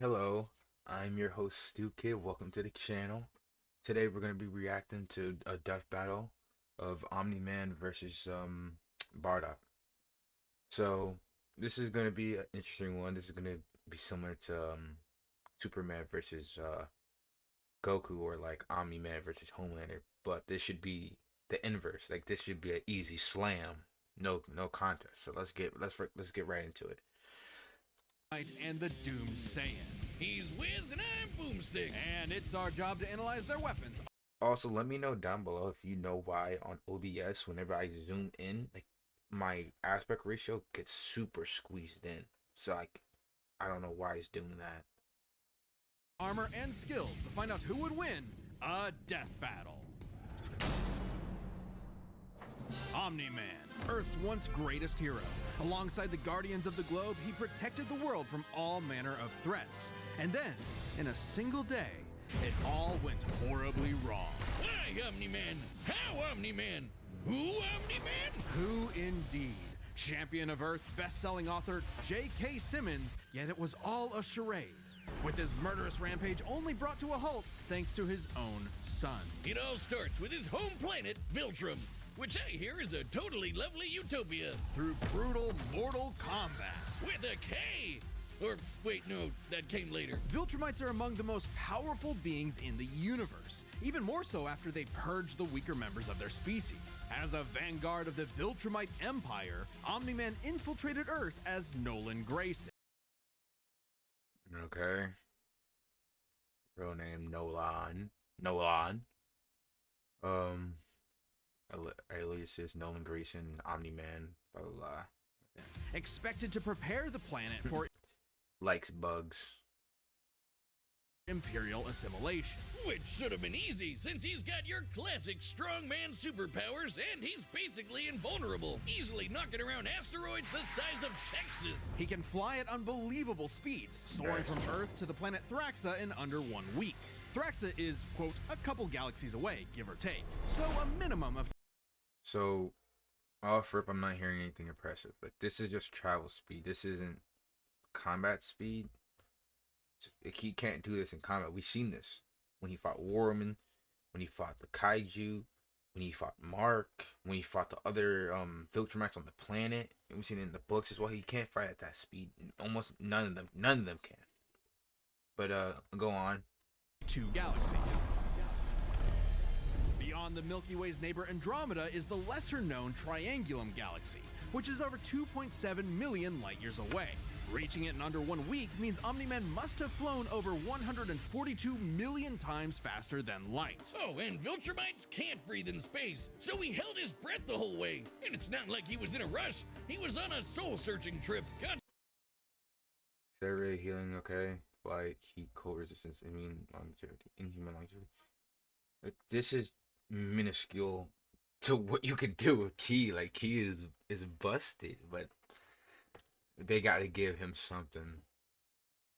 Hello, I'm your host Stu Kid. Welcome to the channel. Today we're going to be reacting to a death battle of Omni-Man versus Bardock. So this is going to be an interesting one. This is going to be similar to Superman versus Goku, or like Omni-Man versus Homelander, but this should be the inverse. Like this should be an easy slam, no contest. So let's get right into it. And the Doomed Saiyan. He's Wiz and I'm Boomstick. And it's our job to analyze their weapons. Also, let me know down below if you know why on OBS, whenever I zoom in, like my aspect ratio gets super squeezed in. So like, I don't know why it's doing that. Armor and skills to find out who would win a death battle. Omni-Man, Earth's once greatest hero. Alongside the Guardians of the Globe, he protected the world from all manner of threats. And then, in a single day, it all went horribly wrong. Why, Omni-Man? How, Omni-Man? Who, Omni-Man? Who indeed? Champion of Earth, best-selling author J.K. Simmons, yet it was all a charade, with his murderous rampage only brought to a halt thanks to his own son. It all starts with his home planet, Viltrum, which I hear is a totally lovely utopia. Through brutal mortal combat. With a K! Or, wait, no, that came later. Viltrumites are among the most powerful beings in the universe, even more so after they purge the weaker members of their species. As a vanguard of the Viltrumite Empire, Omni-Man infiltrated Earth as Nolan Grayson. Okay. Real name Nolan. Nolan. Um, alias is Nolan Grayson, Omni-Man, blah blah blah. Expected to prepare the planet for Likes bugs. Imperial assimilation. Which should have been easy, since he's got your classic strongman superpowers and he's basically invulnerable, easily knocking around asteroids the size of Texas. He can fly at unbelievable speeds, soaring from Earth to the planet Thraxa in under 1 week. Thraxa is, quote, a couple galaxies away, give or take, so a minimum of So, off rip, I'm not hearing anything impressive. Like this is just travel speed. This isn't combat speed. He can't do this in combat. We've seen this when he fought Warman, when he fought the Kaiju, when he fought Mark, when he fought the other Viltrumites on the planet. And we've seen it in the books as well. He can't fight at that speed. Almost none of them can. But go on. 2 galaxies. Beyond the Milky Way's neighbor Andromeda is the lesser-known Triangulum Galaxy, which is over 2.7 million light-years away. Reaching it in under 1 week means Omni-Man must have flown over 142 million times faster than light. Oh, and Viltrumites can't breathe in space, so he held his breath the whole way. And it's not like he was in a rush. He was on a soul-searching trip. God. Survey healing, okay. Flight, heat, cold resistance, immune longevity, inhuman longevity. Like, this is minuscule to what you can do with Key. Like Key is busted, but they got to give him something.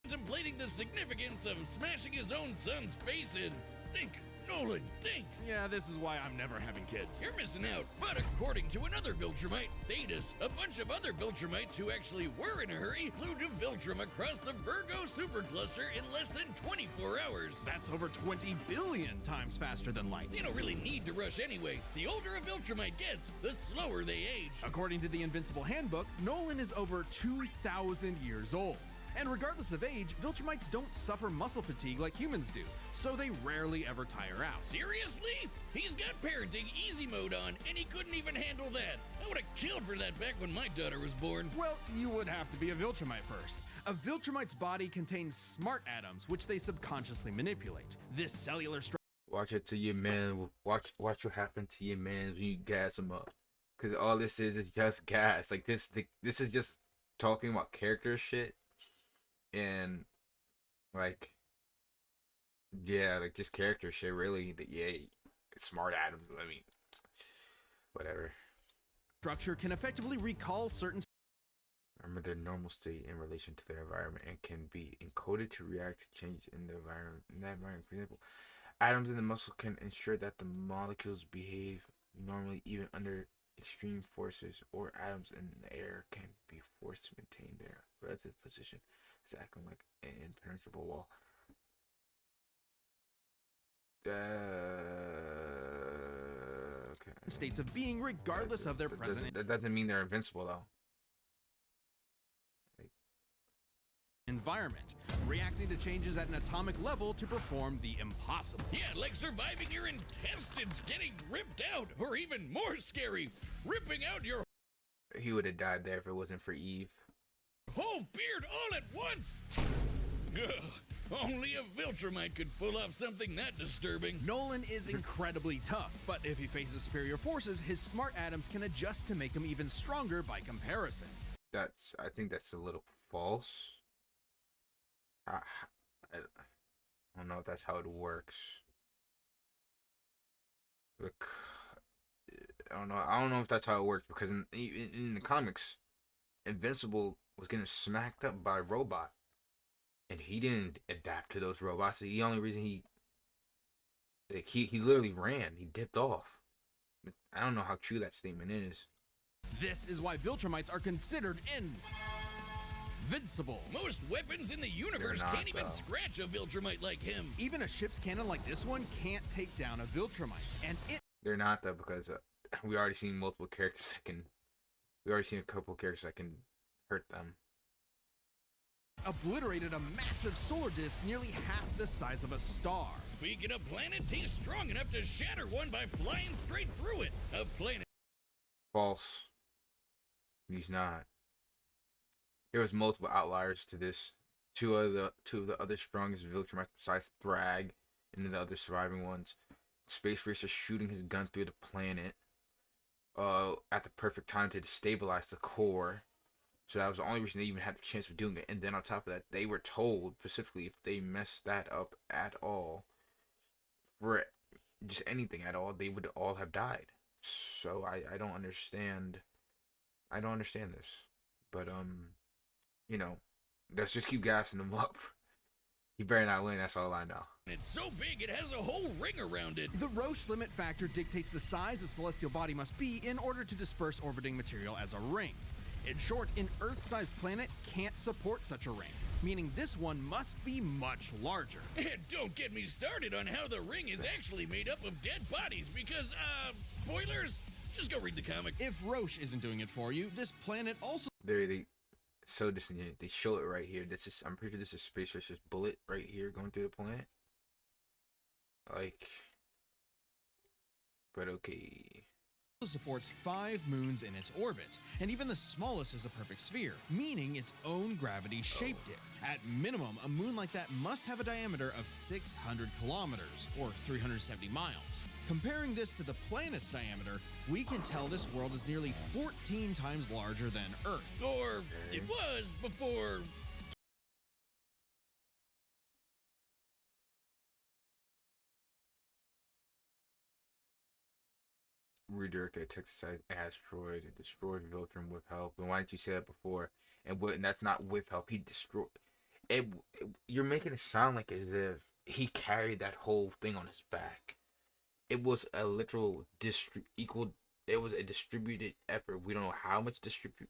Contemplating the significance of smashing his own son's face in. Think, Nolan, think. Yeah, this is why I'm never having kids. You're missing out. But according to another Viltrumite, Thetis, a bunch of other Viltrumites who actually were in a hurry flew to Viltrum across the Virgo supercluster in less than 24 hours. That's over 20 billion times faster than light. You don't really need to rush anyway. The older a Viltrumite gets, the slower they age. According to the Invincible Handbook, Nolan is over 2,000 years old. And regardless of age, Viltrumites don't suffer muscle fatigue like humans do, so they rarely ever tire out. Seriously? He's got parenting easy mode on, and he couldn't even handle that. I would have killed for that back when my daughter was born. Well, you would have to be a Viltrumite first. A Viltrumite's body contains smart atoms, which they subconsciously manipulate. This cellular structure. Watch it to your man. Watch what happen to your man when you gas him up. Cause all this is just gas. Like this is just talking about character shit. And like yeah, like just character shit really. Yeah, smart Adams. I mean, whatever. Structure can effectively recall certain Remember their normal state in relation to their environment and can be encoded to react to changes in the environment. In that environment, for example, atoms in the muscle can ensure that the molecules behave normally even under extreme forces, or atoms in the air can be forced to maintain their relative position. It's acting like an impenetrable wall. Okay. States of being regardless of their present That doesn't mean they're invincible though. environment, reacting to changes at an atomic level to perform the impossible. Yeah, like surviving your intestines getting ripped out, or even more scary, ripping out your He would have died there if it wasn't for Eve. whole beard all at once. Ugh, only a Viltrumite could pull off something that disturbing. Nolan is incredibly tough, but if he faces superior forces, his smart atoms can adjust to make him even stronger by comparison. I think that's a little false. I don't know if that's how it works. Look, I don't know if that's how it works because in the comics, Invincible was getting smacked up by a robot, and he didn't adapt to those robots. The only reason he literally ran. He dipped off. I don't know how true that statement is. This is why Viltrumites are considered invincible. Most weapons in the universe They're not, can't even though. scratch a Viltrumite like him. Even a ship's cannon like this one can't take down a Viltrumite, and it They're not though because we already seen multiple characters that can. We already seen a couple characters that can hurt them. obliterated a massive solar disk nearly half the size of a star. Speaking of planets, he's strong enough to shatter one by flying straight through it. A planet. False. He's not. There was multiple outliers to this. Two of the other strongest Viltrumites besides Thrag and then the other surviving ones. Space Racer shooting his gun through the planet at the perfect time to destabilize the core. So that was the only reason they even had the chance of doing it. And then on top of that, they were told specifically if they messed that up at all, for just anything at all, they would all have died. So I don't understand. I don't understand this. But you know, let's just keep gassing him up. He better not win, that's all I know. It's so big it has a whole ring around it. The Roche limit factor dictates the size a celestial body must be in order to disperse orbiting material as a ring. In short, an Earth-sized planet can't support such a ring, meaning this one must be much larger. And don't get me started on how the ring is actually made up of dead bodies because, spoilers? Just go read the comic. If Roche isn't doing it for you, this planet also They so disingenuous. They show it right here. I'm pretty sure this is Space Racer's bullet right here going through the planet. Like, but okay. supports 5 moons in its orbit, and even the smallest is a perfect sphere, meaning its own gravity shaped it. At minimum, a moon like that must have a diameter of 600 kilometers, or 370 miles. Comparing this to the planet's diameter, we can tell this world is nearly 14 times larger than Earth. Or it was before. Redirect a Texas asteroid and destroyed Viltrum with help. And why didn't you say that before? And that's not with help. He destroyed it. You're making it sound like as if he carried that whole thing on his back. It was a literal equal. It was a distributed effort. We don't know how much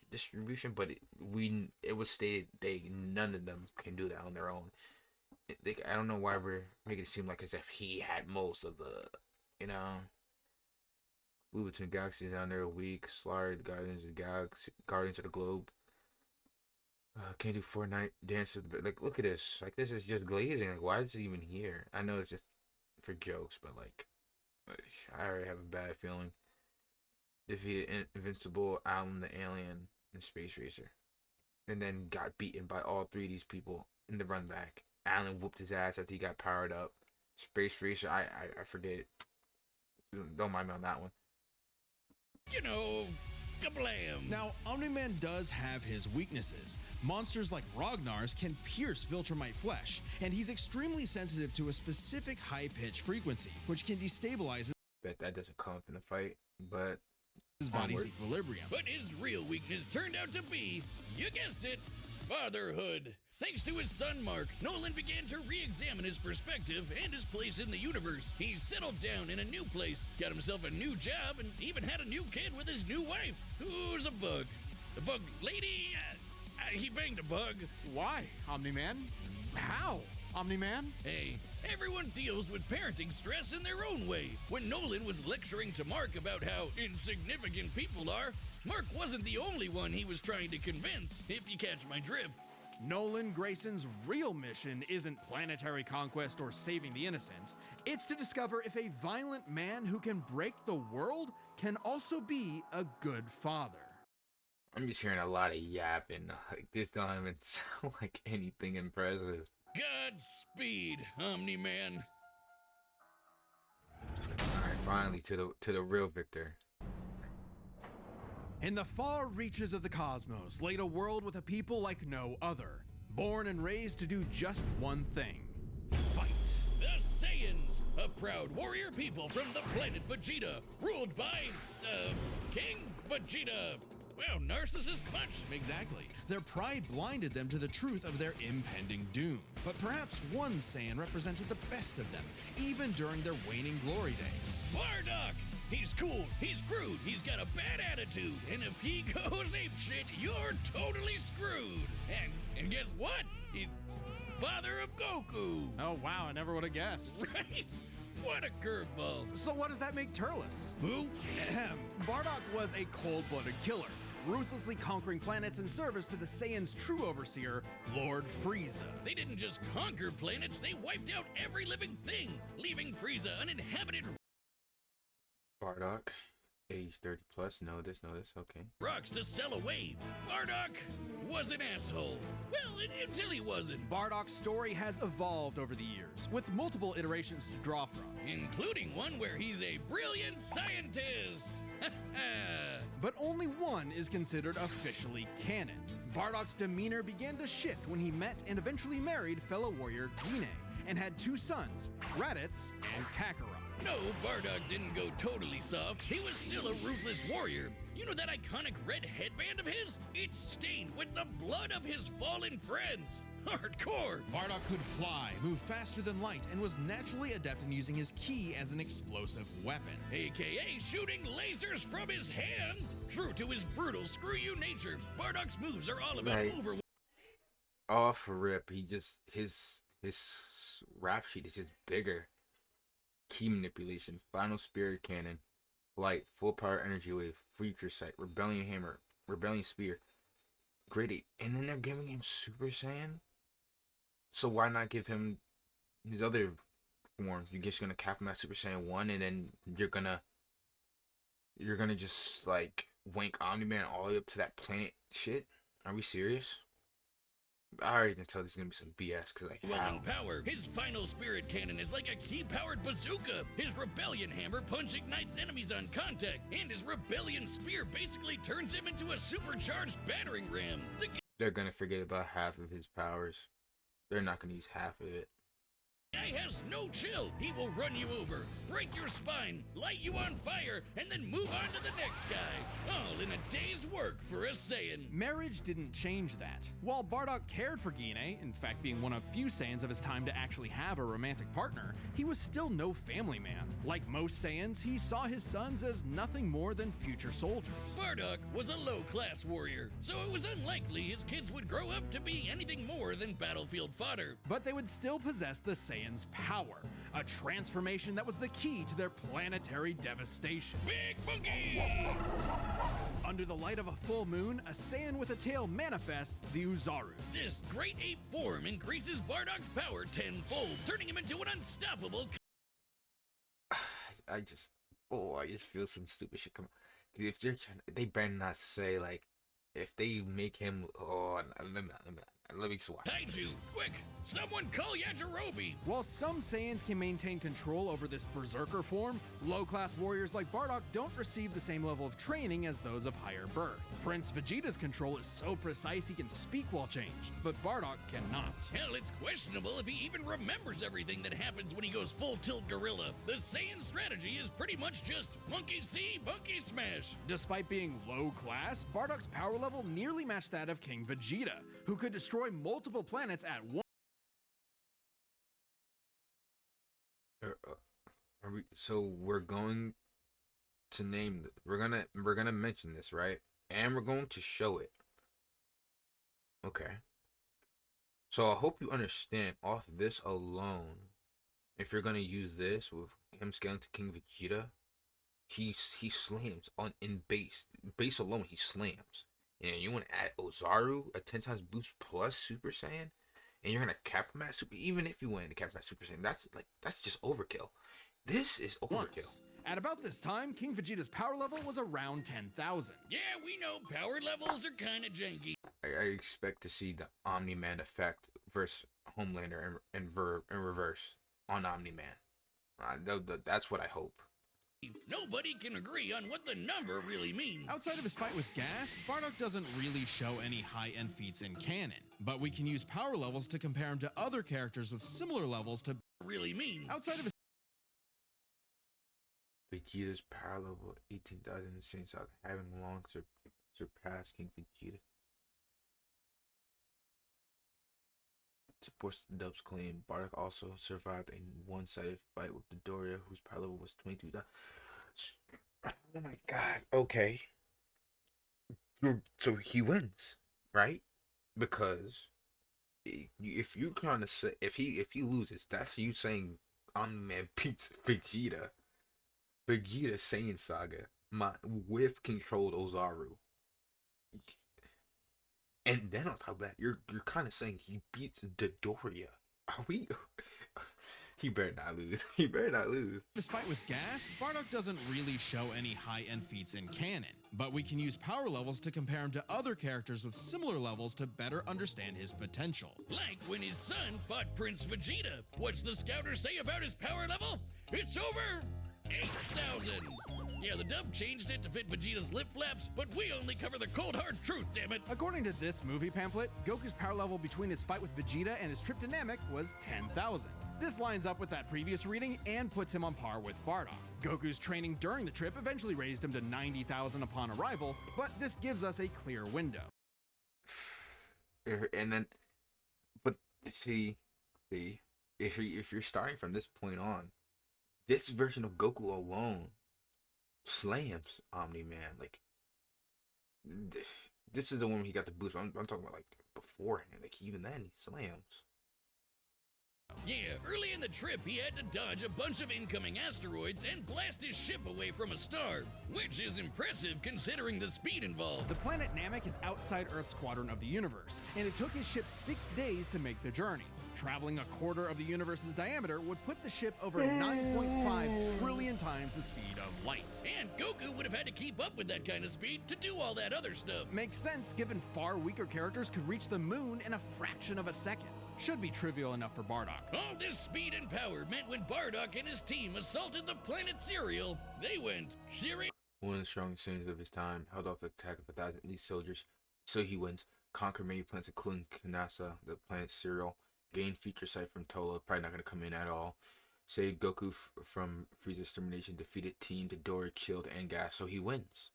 distribution, but it was stated none of them can do that on their own. I don't know why we're making it seem like as if he had most of the, you know. Flew between galaxies down there a week. Slaughtered the Guardians of the Galaxy, Guardians of the Globe. Can't do Fortnite dances. Like, look at this. Like, this is just glazing. Like, why is it even here? I know it's just for jokes, but like, I already have a bad feeling. Defeated Invincible, Alan the Alien, and Space Racer, and then got beaten by all 3 of these people in the run back. Alan whooped his ass after he got powered up. Space Racer, I forget it. Don't mind me on that one. You know, kablam! Now, Omni-Man does have his weaknesses. Monsters like Ragnar's can pierce Viltrumite flesh, and he's extremely sensitive to a specific high-pitch frequency, which can destabilize Bet that doesn't come up in the fight, but his body's Onward. equilibrium. But his real weakness turned out to be, you guessed it, fatherhood. Thanks to his son Mark, Nolan began to re-examine his perspective and his place in the universe. He settled down in a new place, got himself a new job, and even had a new kid with his new wife, who's a bug. A bug lady? He banged a bug. Why, Omni-Man? How, Omni-Man? Hey, everyone deals with parenting stress in their own way. When Nolan was lecturing to Mark about how insignificant people are, Mark wasn't the only one he was trying to convince, if you catch my drift. Nolan Grayson's real mission isn't planetary conquest or saving the innocent. It's to discover if a violent man who can break the world can also be a good father. I'm just hearing a lot of yapping. Like, this don't even sound like anything impressive. Godspeed, Omni-Man. Alright, finally to the real victor. In the far reaches of the cosmos laid a world with a people like no other, born and raised to do just one thing: fight. The Saiyans, a proud warrior people from the planet Vegeta, ruled by, King Vegeta. Well, narcissist much. Exactly. Their pride blinded them to the truth of their impending doom. But perhaps one Saiyan represented the best of them, even during their waning glory days. Bardock! He's cool, he's crude, he's got a bad attitude, and if he goes apeshit, you're totally screwed. And guess what? He's father of Goku. Oh wow, I never would have guessed. Right? What a curveball. So what does that make Turles? Who? Ahem. Bardock was a cold-blooded killer, ruthlessly conquering planets in service to the Saiyans' true overseer, Lord Frieza. They didn't just conquer planets, they wiped out every living thing, leaving Frieza uninhabited Bardock, age 30 plus. Know this. Okay. rocks to sell away. Bardock was an asshole. Well, until he wasn't. Bardock's story has evolved over the years, with multiple iterations to draw from. Including one where he's a brilliant scientist. But only one is considered officially canon. Bardock's demeanor began to shift when he met and eventually married fellow warrior Gine, and had two sons, Raditz and Kakarot. No, Bardock didn't go totally soft. He was still a ruthless warrior. You know that iconic red headband of his? It's stained with the blood of his fallen friends. Hardcore. Bardock could fly, move faster than light, and was naturally adept in using his ki as an explosive weapon. AKA shooting lasers from his hands. True to his brutal screw-you nature, Bardock's moves are all about Right. over... Off rip, he just his rap sheet is just bigger. Key manipulation, final spirit cannon, flight, full power energy wave, future sight, rebellion hammer, rebellion spear, gritty, and then they're giving him Super Saiyan. So why not give him his other forms? You're just gonna cap him at Super Saiyan 1, and then you're gonna just like wank Omni-Man all the way up to that planet shit? Are we serious? I already can tell this is gonna be some BS because like Welling how? power. His final spirit cannon is like a key-powered bazooka. His rebellion hammer punch ignites enemies on contact, and his rebellion spear basically turns him into a supercharged battering ram. The They're gonna forget about half of his powers. They're not gonna use half of it. guy has no chill. He will run you over, break your spine, light you on fire, and then move on to the next guy. All in a day's work for a Saiyan. Marriage didn't change that. While Bardock cared for Gine, in fact being one of few Saiyans of his time to actually have a romantic partner, he was still no family man. Like most Saiyans, he saw his sons as nothing more than future soldiers. Bardock was a low-class warrior, so it was unlikely his kids would grow up to be anything more than battlefield fodder. But they would still possess the Saiyan's power, a transformation that was the key to their planetary devastation. Big Monkey! Under the light of a full moon, a Saiyan with a tail manifests the Uzaru. This great ape form increases Bardock's power tenfold, turning him into an unstoppable... I just feel some stupid shit come. If they're trying, they better not say like, if they make him. Oh, let me swatch. Kaiju! Quick! Someone call Yajirobe! While some Saiyans can maintain control over this berserker form, low-class warriors like Bardock don't receive the same level of training as those of higher birth. Prince Vegeta's control is so precise he can speak while changed, but Bardock cannot. Hell, it's questionable if he even remembers everything that happens when he goes full-tilt gorilla. The Saiyan strategy is pretty much just monkey see, monkey smash. Despite being low-class, Bardock's power level nearly matched that of King Vegeta, who could destroy multiple planets at once. So we're going to name. We're gonna mention this, right? And we're going to show it. Okay. So I hope you understand off this alone, if you're gonna use this with him scaling to King Vegeta, he slams on in base alone he slams. And you want to add Ozaru a 10 times boost plus Super Saiyan, and you're gonna cap him at Super. Even if you win to cap him at Super Saiyan, that's just overkill. This is overkill. Once. At about this time, King Vegeta's power level was around 10,000. Yeah, we know power levels are kinda janky. I expect to see the Omni Man effect versus Homelander in reverse on Omni Man. That's what I hope. Nobody can agree on what the number really means. Outside of his fight with Gas, Bardock doesn't really show any high-end feats in canon, but we can use power levels to compare him to other characters with similar levels to Really means. outside of his Vegeta's power level 18,000 in Saint Saga, having long surpassed King Vegeta. Supports the Dub's claim. Bardock also survived a one-sided fight with Dodoria, whose power level was 22,000. Oh my god. Okay. So he wins, right? Because if you're trying to say if he loses, that's you saying Omni-Man beats Vegeta. Vegeta Saiyan Saga with controlled Ozaru. And then on top of that, you're kind of saying he beats Dodoria. Are we? He better not lose. He better not lose. This fight with Gas, Bardock doesn't really show any high-end feats in canon, but we can use power levels to compare him to other characters with similar levels to better understand his potential. Like when his son fought Prince Vegeta. What's the scouter say about his power level? It's over 8,000. Yeah, the dub changed it to fit Vegeta's lip flaps, but we only cover the cold hard truth, damn it. According to this movie pamphlet, Goku's power level between his fight with Vegeta and his trip to Namek was 10,000. This lines up with that previous reading and puts him on par with Bardock. Goku's training during the trip eventually raised him to 90,000 upon arrival, but this gives us a clear window. And then, but see, if you're starting from this point on, this version of Goku alone slams Omni Man. Like this is the one he got the boost. I'm talking about like beforehand. Like even then he slams. Yeah, early in the trip, he had to dodge a bunch of incoming asteroids and blast his ship away from a star, which is impressive considering the speed involved. The planet Namek is outside Earth's quadrant of the universe, and it took his ship 6 days to make the journey. Traveling a quarter of the universe's diameter would put the ship over 9.5 trillion times the speed of light. And Goku would have had to keep up with that kind of speed to do all that other stuff. Makes sense given far weaker characters could reach the moon in a fraction of a second. Should be trivial enough for Bardock. All this speed and power meant when Bardock and his team assaulted the planet Cereal, they went cheering. One of the strongest seniors of his time, held off the attack of 1,000 elite soldiers, so he wins. Conquer many planets including Kanasa, the planet Cereal. Gain feature sight from Tola, probably not going to come in at all. Saved Goku from Frieza's extermination, defeated Team Dodoria, Chilled, and Gas, so he wins.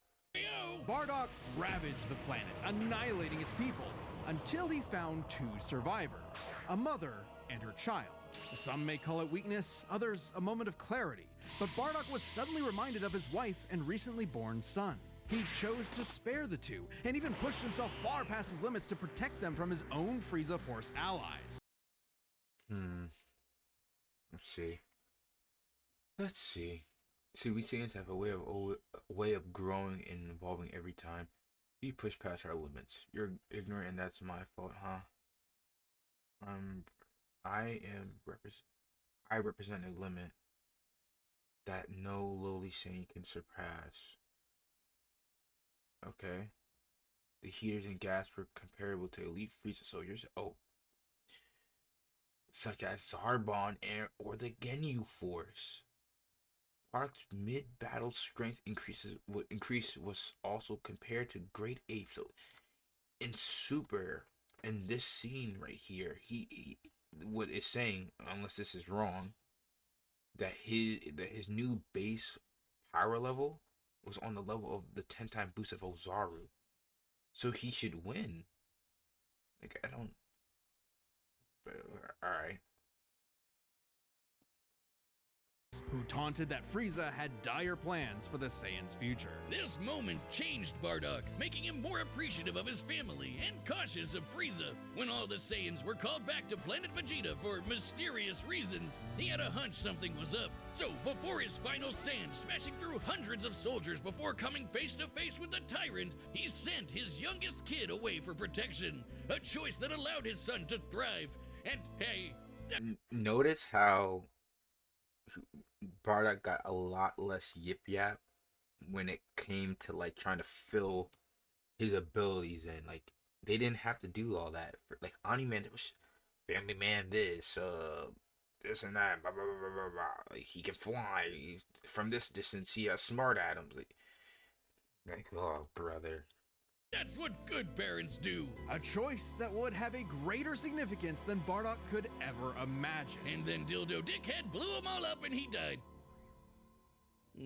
Bardock ravaged the planet, annihilating its people, until he found 2 survivors, a mother and her child. Some may call it weakness, others a moment of clarity, but Bardock was suddenly reminded of his wife and recently born son. He chose to spare the 2, and even pushed himself far past his limits to protect them from his own Frieza Force allies. Let's see. Let's see. See, we Saiyans have a way of growing and evolving every time. We push past our limits. You're ignorant, and that's my fault, huh? I represent a limit that no lowly Saiyan can surpass. Okay. The heaters and gas were comparable to elite Frieza soldiers. Oh, such as Zarbon or the Ginyu Force. Bardock's mid-battle strength increase was also compared to Great Ape. So in Super, in this scene right here, he what is saying, unless this is wrong, that his new base power level was on the level of the 10-time boost of Ozaru. So he should win. Like I don't. All right. who taunted that Frieza had dire plans for the Saiyans' future. This moment changed Bardock, making him more appreciative of his family and cautious of Frieza. When all the Saiyans were called back to Planet Vegeta for mysterious reasons, he had a hunch something was up. So, before his final stand, smashing through hundreds of soldiers before coming face to face with the Tyrant, he sent his youngest kid away for protection. A choice that allowed his son to thrive. And hey, Notice how Bardock got a lot less yip yap when it came to like trying to fill his abilities in. Like they didn't have to do all that. Like Omni-Man, it was Family Man this and that, blah blah blah blah blah. Like he can fly from this distance. He has smart atoms. Like oh brother. that's what good parents do. A choice that would have a greater significance than Bardock could ever imagine. And then Dildo Dickhead blew them all up and he died.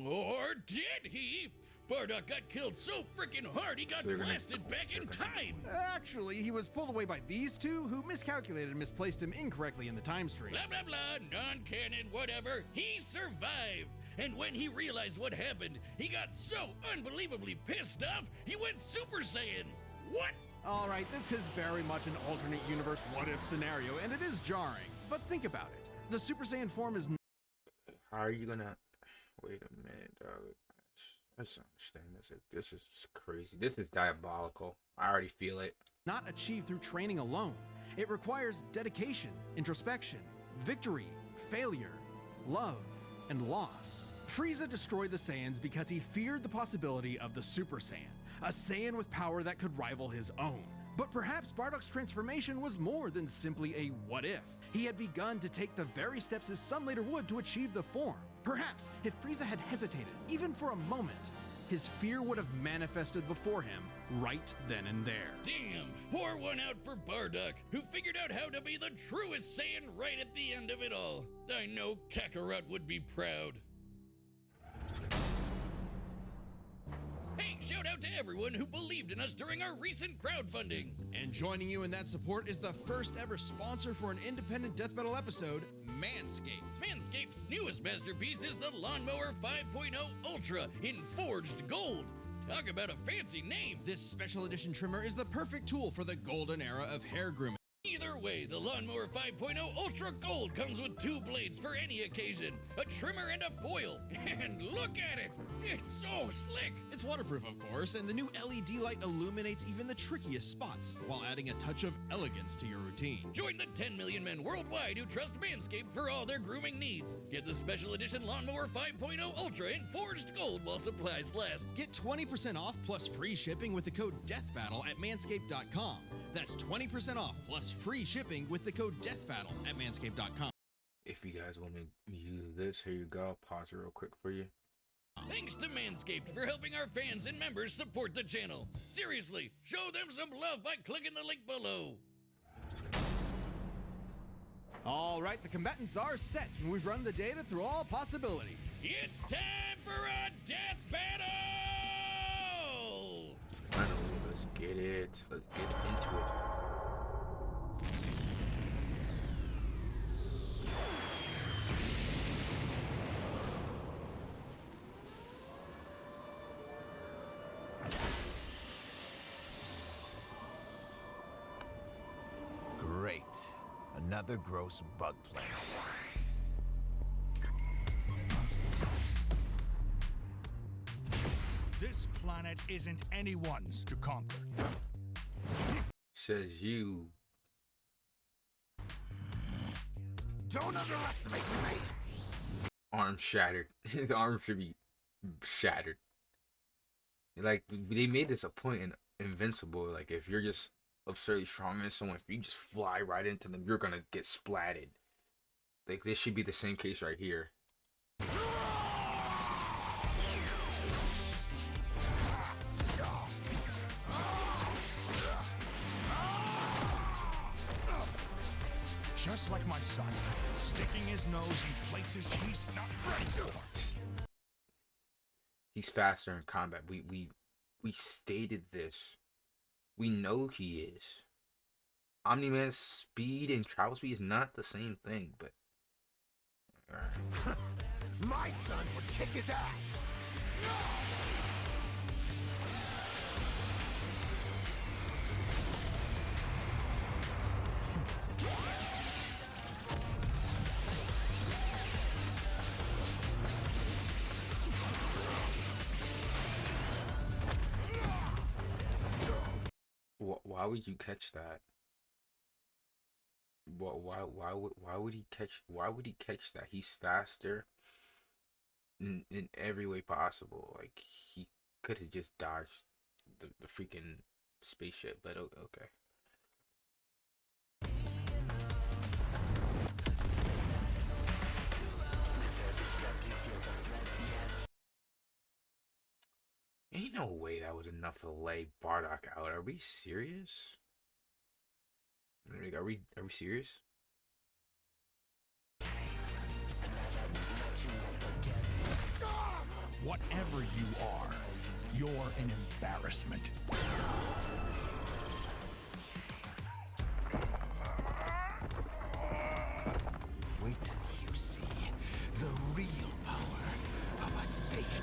Or did he? Bardock got killed so freaking hard he got So blasted back in time. Actually, he was pulled away by these two who miscalculated and misplaced him incorrectly in the time stream. Blah, blah, blah, non-canon, whatever. He survived. And when he realized what happened, he got so unbelievably pissed off, he went Super Saiyan. What? All right, this is very much an alternate universe what-if scenario, and it is jarring. But think about it. The Super Saiyan form is How are you gonna? Wait a minute, dog. I just don't understand this. This is crazy. This is diabolical. I already feel it. not achieved through training alone. It requires dedication, introspection, victory, failure, love, and loss. Frieza destroyed the Saiyans because he feared the possibility of the Super Saiyan, a Saiyan with power that could rival his own. But perhaps Bardock's transformation was more than simply a what-if. He had begun to take the very steps his son later would to achieve the form. Perhaps if Frieza had hesitated, even for a moment, his fear would have manifested before him right then and there. Damn, pour one out for Bardock, who figured out how to be the truest Saiyan right at the end of it all. I know Kakarot would be proud. Hey, shout out to everyone who believed in us during our recent crowdfunding. And joining you in that support is the first ever sponsor for an independent death metal episode, Manscaped. Manscaped's newest masterpiece is the Lawnmower 5.0 Ultra in forged gold. Talk about a fancy name. This special edition trimmer is the perfect tool for the golden era of hair grooming. Either way, the Lawnmower 5.0 Ultra Gold comes with 2 blades for any occasion, a trimmer and a foil. And look at it, it's so slick. It's waterproof, of course, and the new LED light illuminates even the trickiest spots, while adding a touch of elegance to your routine. Join the 10 million men worldwide who trust Manscaped for all their grooming needs. Get the special edition Lawnmower 5.0 Ultra in forged gold while supplies last. Get 20% off plus free shipping with the code DEATHBATTLE at manscaped.com. That's 20% off plus free shipping with the code DEATHBATTLE at manscaped.com. If you guys want me to use this, here you go. I'll pause it real quick for you. Thanks to Manscaped for helping our fans and members support the channel. Seriously, show them some love by clicking the link below. All right, the combatants are set, and we've run the data through all possibilities. It's time for a death battle! Finally, let's get it. Let's get into it. Great. Another gross bug planet. This planet isn't anyone's to conquer. Says you. Don't underestimate me! Arm shattered. His arm should be shattered. Like, they made this a point in Invincible. Like, if you're just absurdly strong than someone, if you just fly right into them, you're gonna get splatted. Like, this should be the same case right here. Just like my son, sticking his nose in places he's not ready for. He's faster in combat. We stated this. We know he is. Omni-Man's speed and travel speed is not the same thing, but My sons would kick his ass. Why would you catch that? Why would he catch that? He's faster in every way possible. Like he could have just dodged the freaking spaceship, but okay. Ain't no way that was enough to lay Bardock out. Are we serious? Like, are we serious? Whatever you are, you're an embarrassment. Wait till you see the real power of a Saiyan.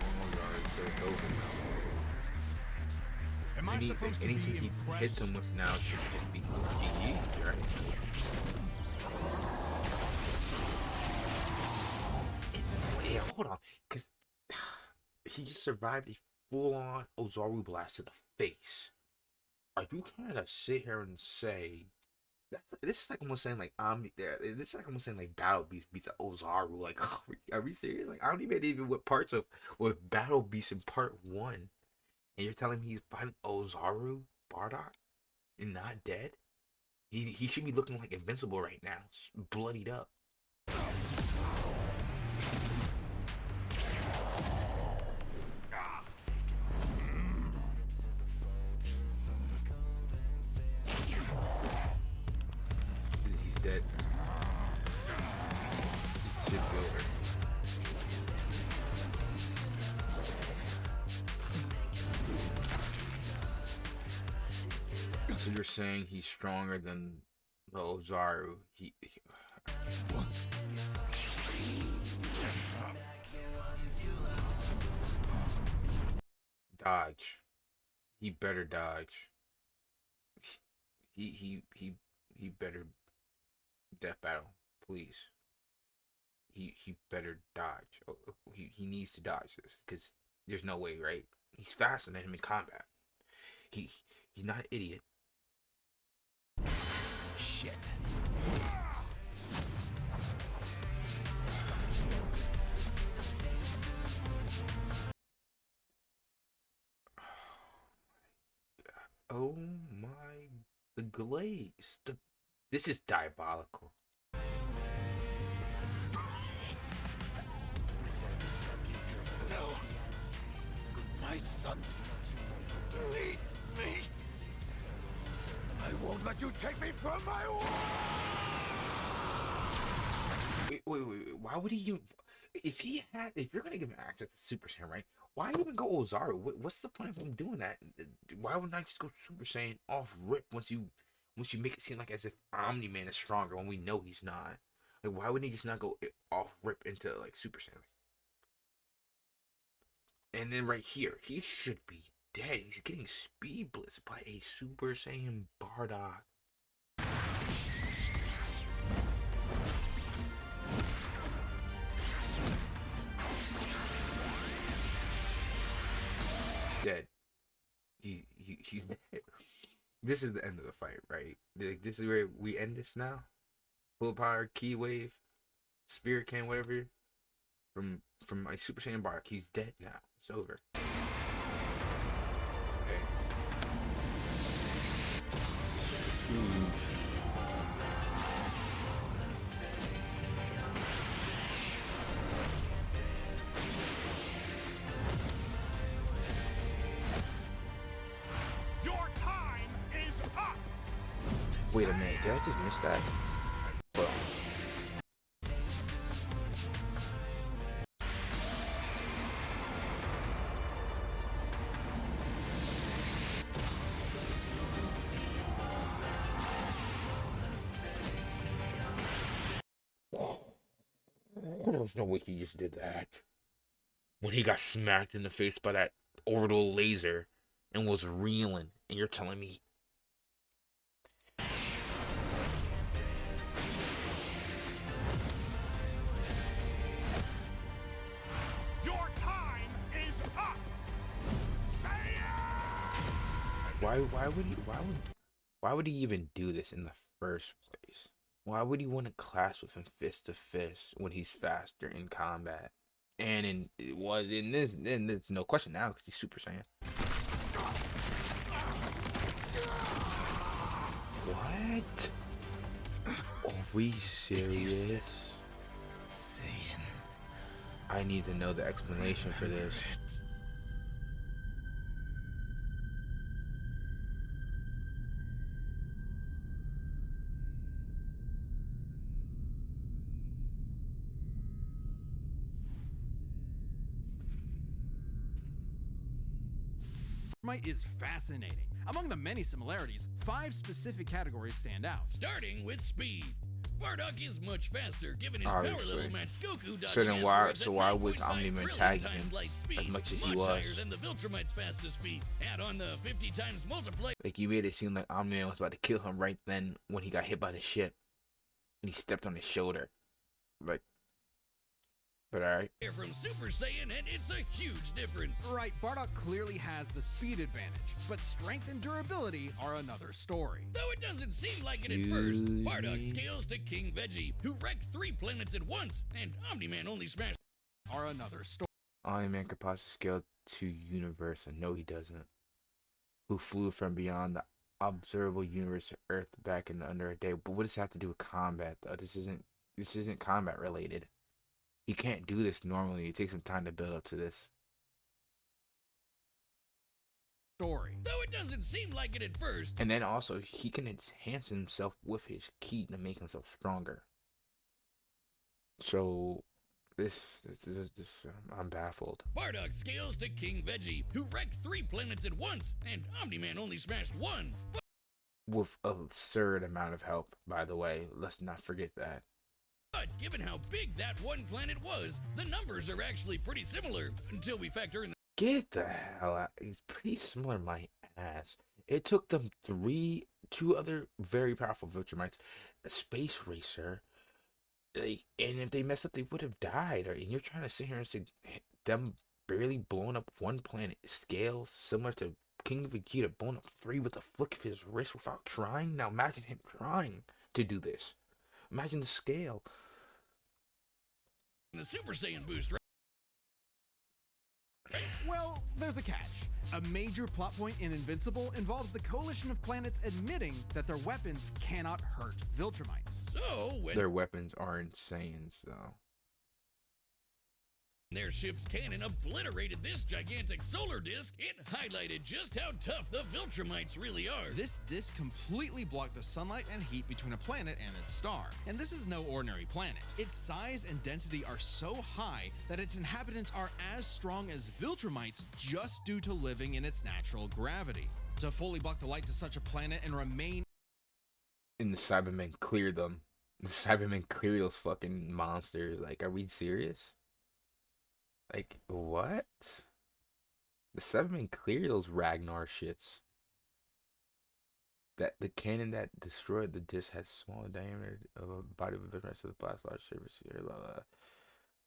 Oh my God, it's over now. Am I supposed to be Anything he hits impressed? him with now should just be GG, right? Yeah, hold on, because he just survived a full-on Ozaru blast to the face. Are you trying to sit here and say this is like almost saying like this is like almost saying like Battle Beast beats Ozaru? Like, are we serious? Like, I don't even what parts of with Battle Beast in part one, and you're telling me he's fighting Ozaru Bardock and not dead? He should be looking like invincible right now, bloodied up. He's dead. It should be over. So you're saying he's stronger than the Ozaru? Dodge. He better dodge. He better death battle, please. He better dodge. He needs to dodge this because there's no way, right? He's faster than him in combat. He he's not an idiot. Shit. Oh my, the glaze. This is diabolical. No. My sons need me. I won't let you take me from my Wait. Why would he even? If you're gonna give him access to Super Saiyan, right? Why even go Ozaru? What's the point of him doing that? Why wouldn't I just go Super Saiyan off rip once you make it seem like as if Omni Man is stronger when we know he's not? Like, why wouldn't he just not go off rip into like Super Saiyan? And then right here, he should be dead. He's getting speed blitzed by a Super Saiyan Bardock. Dead. He's dead. This is the end of the fight, right? Like, this is where we end this now. Full power, key wave, spirit can, whatever. From my Super Saiyan Bardock. He's dead now. It's over. Okay. Huge. Your time is up! Wait a minute, did I just miss that? Well, There's no way he just did that. When he got smacked in the face by that orbital laser and was reeling, and you're telling me Your time is up! why would he even do this in the first place? Why would he want to clash with him fist to fist when he's faster in combat? And in this, then there's no question now because he's Super Saiyan. What? Are we serious? Saiyan. I need to know the explanation for this. Might is fascinating. Among the many similarities, 5 specific categories stand out. Starting with speed. Bardock is much faster, given his power Obviously. level match Goku dodging So then why- asteroids so at why was 9.5 Omni-Man trillion tagging times him light speed, as much as he much was? higher than the Viltrumite's fastest speed. Add on the 50 times multiplier Like, you made it seem like Omni-Man was about to kill him right then when he got hit by the ship. And he stepped on his shoulder. Like, but alright. from Super Saiyan, and it's a huge difference. Right, Bardock clearly has the speed advantage, but strength and durability are another story. Though it doesn't seem like it at first, Excuse Bardock me? scales to King Veggie, who wrecked 3 planets at once, and Omni-Man only smashed Are another story. Omni-Man could possibly scale to universe, and no he doesn't. Who flew from beyond the observable universe to Earth back in under a day. But what does it have to do with combat though? This isn't combat related. You can't do this normally. It takes some time to build up to this. Story. Though it doesn't seem like it at first, And then also he can enhance himself with his ki to make himself stronger. So this I'm baffled. Bardock scales to King Veggie, who wrecked 3 planets at once, and Omni-Man only smashed 1. With absurd amount of help, by the way. Let's not forget that. But given how big that one planet was, the numbers are actually pretty similar, until we factor in the Get the hell out. He's pretty similar, my ass. It took them two other very powerful Viltrumites, a space racer, and if they messed up, they would have died. And you're trying to sit here and say them barely blowing up one planet scale similar to King Vegeta blowing up 3 with a flick of his wrist without trying? Now imagine him trying to do this. Imagine the scale. Super Saiyan boost, right? Well, there's a catch. A major plot point in Invincible involves the coalition of planets admitting that their weapons cannot hurt Viltrumites. So, when Their weapons are insane, so. their ship's cannon obliterated this gigantic solar disk, it highlighted just how tough the Viltrumites really are. This disk completely blocked the sunlight and heat between a planet and its star. And this is no ordinary planet. Its size and density are so high that its inhabitants are as strong as Viltrumites just due to living in its natural gravity. To fully block the light to such a planet and remain And the Cybermen clear them. The Cybermen clear those fucking monsters. Like, are we serious? Like, what? The Cybermen clear those Ragnar shits. That the cannon that destroyed the disc has smaller diameter of a body of the rest of the blast large surface here. Blah, blah.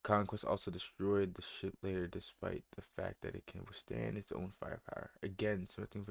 Conquest also destroyed the ship later, despite the fact that it can withstand its own firepower. Again, something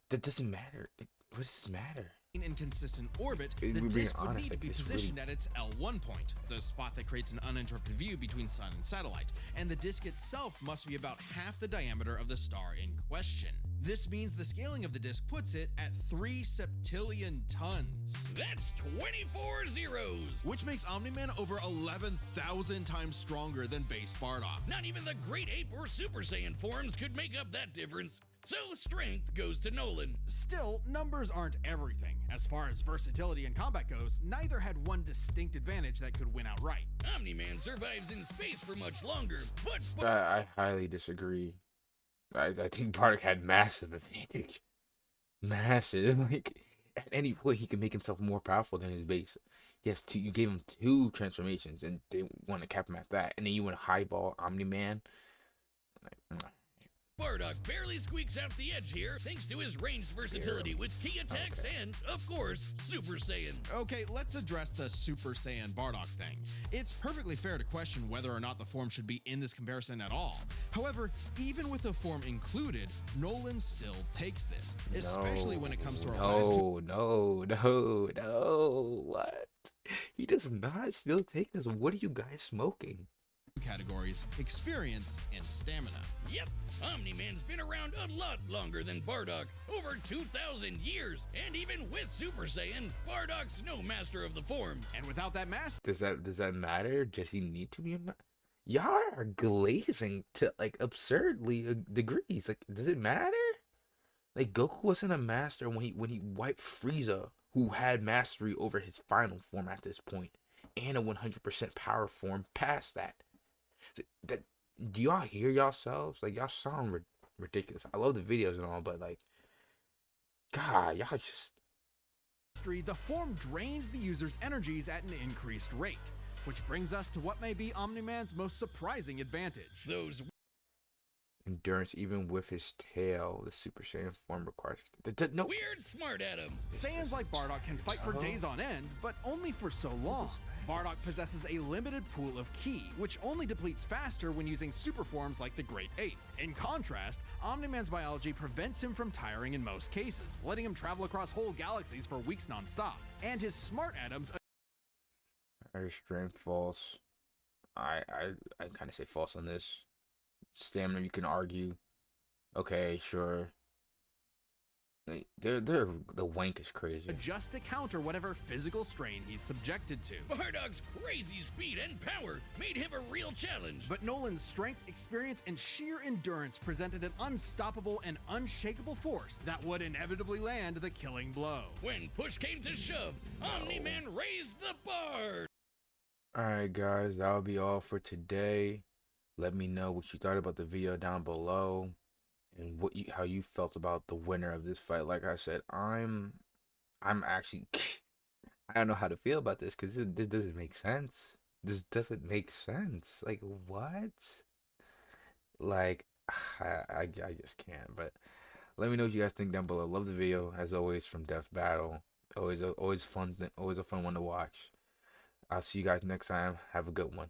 that doesn't matter. Like, what does this matter? in consistent orbit, We're the being disk would honest, need to like, be this positioned really- at its L1 point, the spot that creates an uninterrupted view between sun and satellite, and the disk itself must be about half the diameter of the star in question. This means the scaling of the disk puts it at 3 septillion tons, That's 24 zeros. which makes Omni-Man over 11,000 times stronger than base Bardock. Not even the Great Ape or Super Saiyan forms could make up that difference. So strength goes to Nolan. Still, numbers aren't everything. As far as versatility in combat goes, neither had one distinct advantage that could win outright. Omni-Man survives in space for much longer, but I highly disagree. I think Bardock had massive advantage. Massive. Like, at any point, he can make himself more powerful than his base. Yes, two, you gave him two transformations and they want to cap him at that. And then you went highball Omni-Man. Like, Bardock barely squeaks out the edge here thanks to his ranged versatility with key attacks and, of course, Super Saiyan. Okay, let's address the Super Saiyan Bardock thing. It's perfectly fair to question whether or not the form should be in this comparison at all. However, even with the form included, Nolan still takes this, especially when it comes to our last two no. What? He does not still take this. What are you guys smoking? categories, experience and stamina. Yep, Omni-Man's been around a lot longer than Bardock, over 2,000 years, and even with Super Saiyan, Bardock's no master of the form. And without that master, Does that matter? Does he need to be a Y'all are glazing to like absurdly degrees. Like, does it matter? Like Goku wasn't a master when he wiped Frieza, who had mastery over his final form at this point, and a 100% power form past that. That do y'all hear yourselves? Like y'all sound ridiculous. I love the videos and all, but like, God, y'all just the form drains the user's energies at an increased rate, which brings us to what may be Omni-Man's most surprising advantage. Those endurance, even with his tail. The Super Saiyan form requires no. weird smart atoms. Saiyans like Bardock can fight for days on end, but only for so long. Bardock possesses a limited pool of ki, which only depletes faster when using super forms like the Great Ape. In contrast, Omni-Man's biology prevents him from tiring in most cases, letting him travel across whole galaxies for weeks non-stop. And his smart atoms Strength false. I kind of say false on this. Stamina, you can argue. Okay, sure. The wank is crazy. adjust to counter whatever physical strain he's subjected to. Bardock's crazy speed and power made him a real challenge. But Nolan's strength, experience, and sheer endurance presented an unstoppable and unshakable force that would inevitably land the killing blow. When push came to shove, Omni-Man raised the bar. Alright guys, that'll be all for today. Let me know what you thought about the video down below and how you felt about the winner of this fight. Like I said, I'm actually I don't know how to feel about this because this doesn't make sense. This doesn't make sense. Like what? Like I just can't. But let me know what you guys think down below. Love the video as always from Death Battle. Always fun, always a fun one to watch. I'll see you guys next time. Have a good one.